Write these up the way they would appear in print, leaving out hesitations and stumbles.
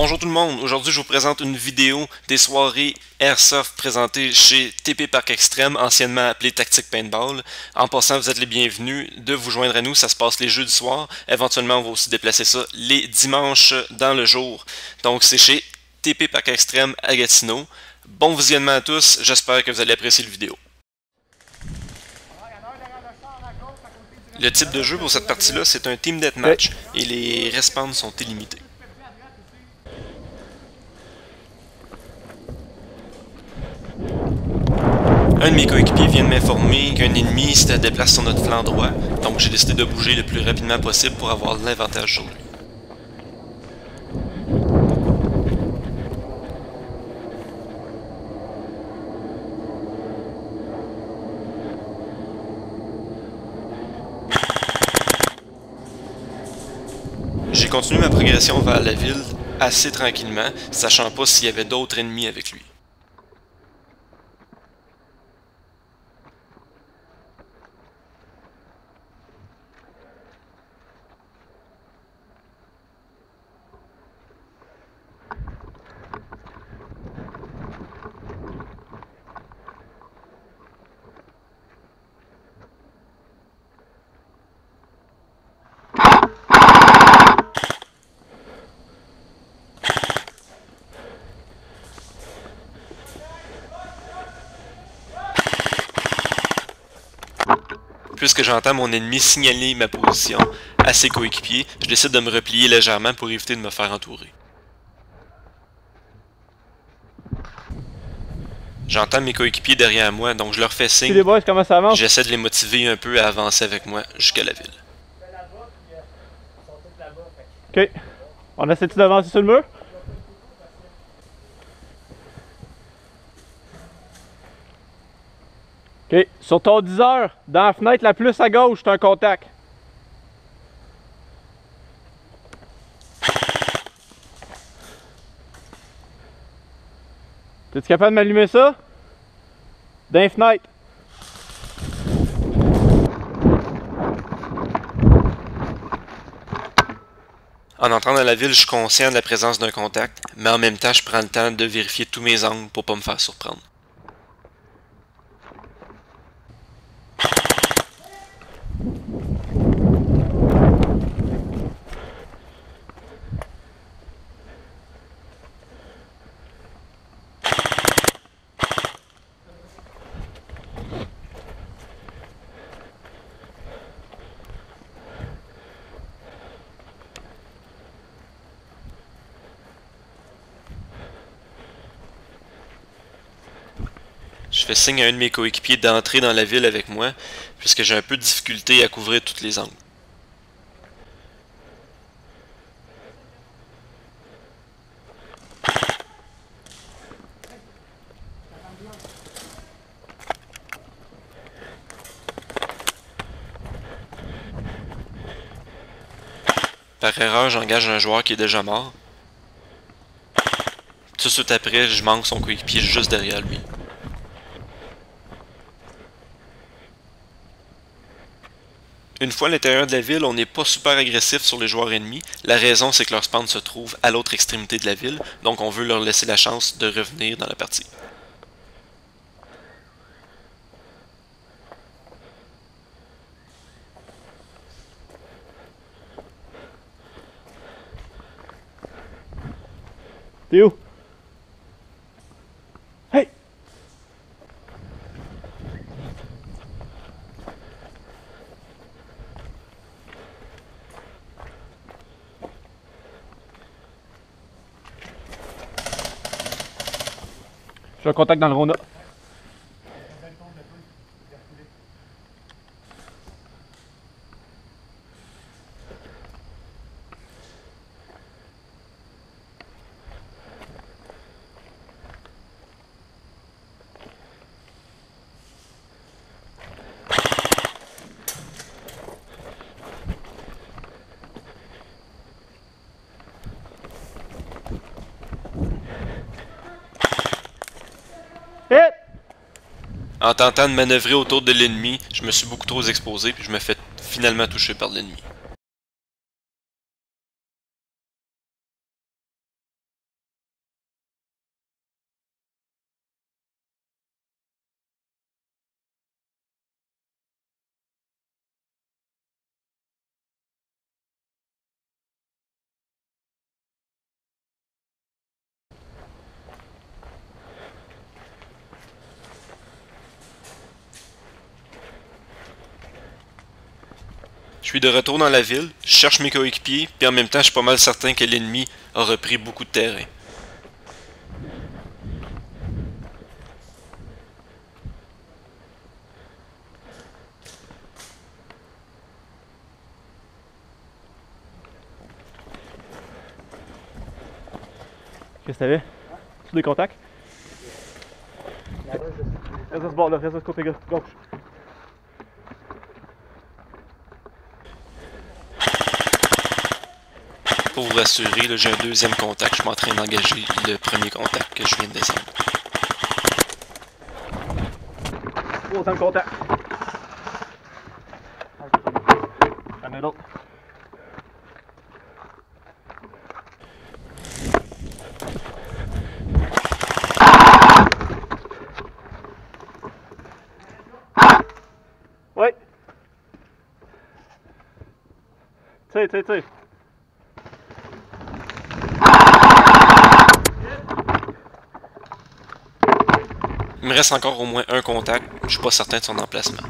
Bonjour tout le monde, aujourd'hui je vous présente une vidéo des soirées Airsoft présentées chez TP Parc Extrême, anciennement appelé Tactique Paintball. En passant, vous êtes les bienvenus de vous joindre à nous, ça se passe les jeudis soirs. Éventuellement, on va aussi déplacer ça les dimanches dans le jour. Donc c'est chez TP Parc Extrême à Gatineau. Bon visionnement à tous, j'espère que vous allez apprécier la vidéo. Le type de jeu pour cette partie-là, c'est un Team Deathmatch et les respawns sont illimités. Un de mes coéquipiers vient de m'informer qu'un ennemi se déplace sur notre flanc droit, donc j'ai décidé de bouger le plus rapidement possible pour avoir l'avantage sur lui. J'ai continué ma progression vers la ville assez tranquillement, sachant pas s'il y avait d'autres ennemis avec lui. Puisque j'entends mon ennemi signaler ma position à ses coéquipiers, je décide de me replier légèrement pour éviter de me faire entourer. J'entends mes coéquipiers derrière moi, donc je leur fais signe. Les boys, comment ça avance? J'essaie de les motiver un peu à avancer avec moi jusqu'à la ville. Ok. On essaie-tu d'avancer sur le mur? Ok. Sur ton 10 heures, dans la fenêtre la plus à gauche, t'as un contact. T'es-tu capable de m'allumer ça? Dans les fenêtres. En entrant dans la ville, je suis conscient de la présence d'un contact, mais en même temps, je prends le temps de vérifier tous mes angles pour pas me faire surprendre. Je fais signe à un de mes coéquipiers d'entrer dans la ville avec moi, puisque j'ai un peu de difficulté à couvrir tous les angles. Par erreur, j'engage un joueur qui est déjà mort. Tout de suite après, je manque son coéquipier juste derrière lui. Une fois à l'intérieur de la ville, on n'est pas super agressif sur les joueurs ennemis. La raison, c'est que leur spawn se trouve à l'autre extrémité de la ville, donc on veut leur laisser la chance de revenir dans la partie. T'es où? Hey! J'ai un contact dans le Rona. Hit! En tentant de manœuvrer autour de l'ennemi, je me suis beaucoup trop exposé puis je me fais finalement toucher par l'ennemi. suis de retour dans la ville, je cherche mes coéquipiers, puis en même temps je suis pas mal certain que l'ennemi a repris beaucoup de terrain. Qu'est-ce que t'avais? Sur des contacts? Reste à ce bord là, reste à ce côté gauche. Pour vous rassurer, là, j'ai un deuxième contact. Je suis en train d'engager le premier contact que je viens de descendre. Troisième contact. J'en ai d'autres. Ouais. Tire. Il me reste encore au moins un contact, je suis pas certain de son emplacement.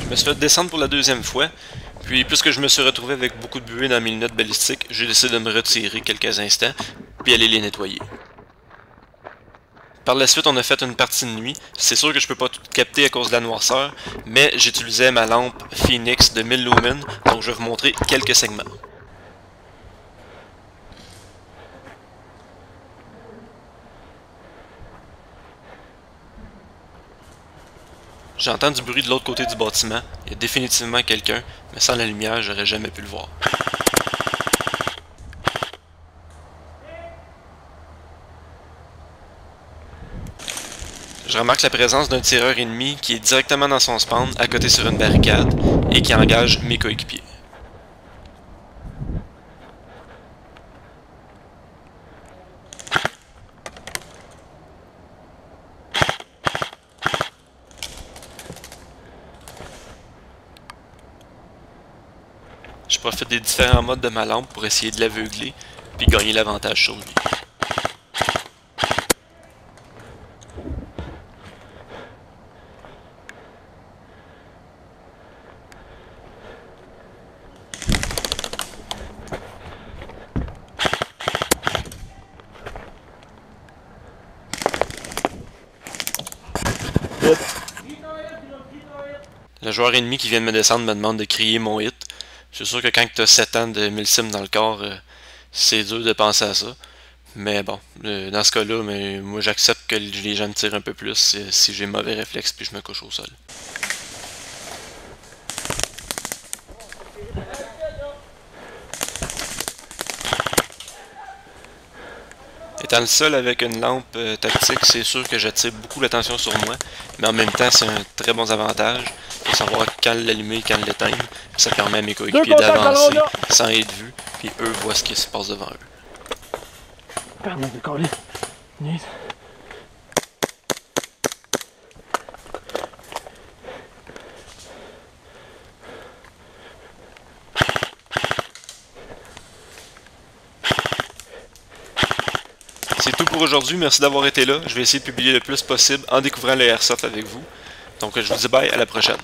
Je me suis fait descendre pour la deuxième fois, puis puisque je me suis retrouvé avec beaucoup de buée dans mes lunettes balistiques, j'ai décidé de me retirer quelques instants, puis aller les nettoyer. Par la suite, on a fait une partie de nuit. C'est sûr que je peux pas tout capter à cause de la noirceur, mais j'utilisais ma lampe Phoenix de 1000 lumens, donc je vais vous montrer quelques segments. J'entends du bruit de l'autre côté du bâtiment. Il y a définitivement quelqu'un, mais sans la lumière, j'aurais jamais pu le voir. Je remarque la présence d'un tireur ennemi qui est directement dans son spawn, à côté sur une barricade, et qui engage mes coéquipiers. Je profite des différents modes de ma lampe pour essayer de l'aveugler, puis gagner l'avantage sur lui. Le joueur ennemi qui vient de me descendre me demande de crier mon hit. C'est sûr que quand tu as 7 ans de milsim dans le corps, c'est dur de penser à ça. Mais bon, dans ce cas-là, moi j'accepte que les gens me tirent un peu plus si j'ai mauvais réflexe puis je me couche au sol. Étant le seul avec une lampe tactique, c'est sûr que j'attire beaucoup l'attention sur moi, mais en même temps c'est un très bon avantage. Il faut savoir quand l'allumer, quand l'éteindre. Ça permet à mes coéquipiers d'avancer sans être vus, puis eux voient ce qui se passe devant eux. Pardon, de coller. Nice. C'est tout pour aujourd'hui, merci d'avoir été là. Je vais essayer de publier le plus possible en découvrant le Airsoft avec vous. Donc je vous dis bye, à la prochaine.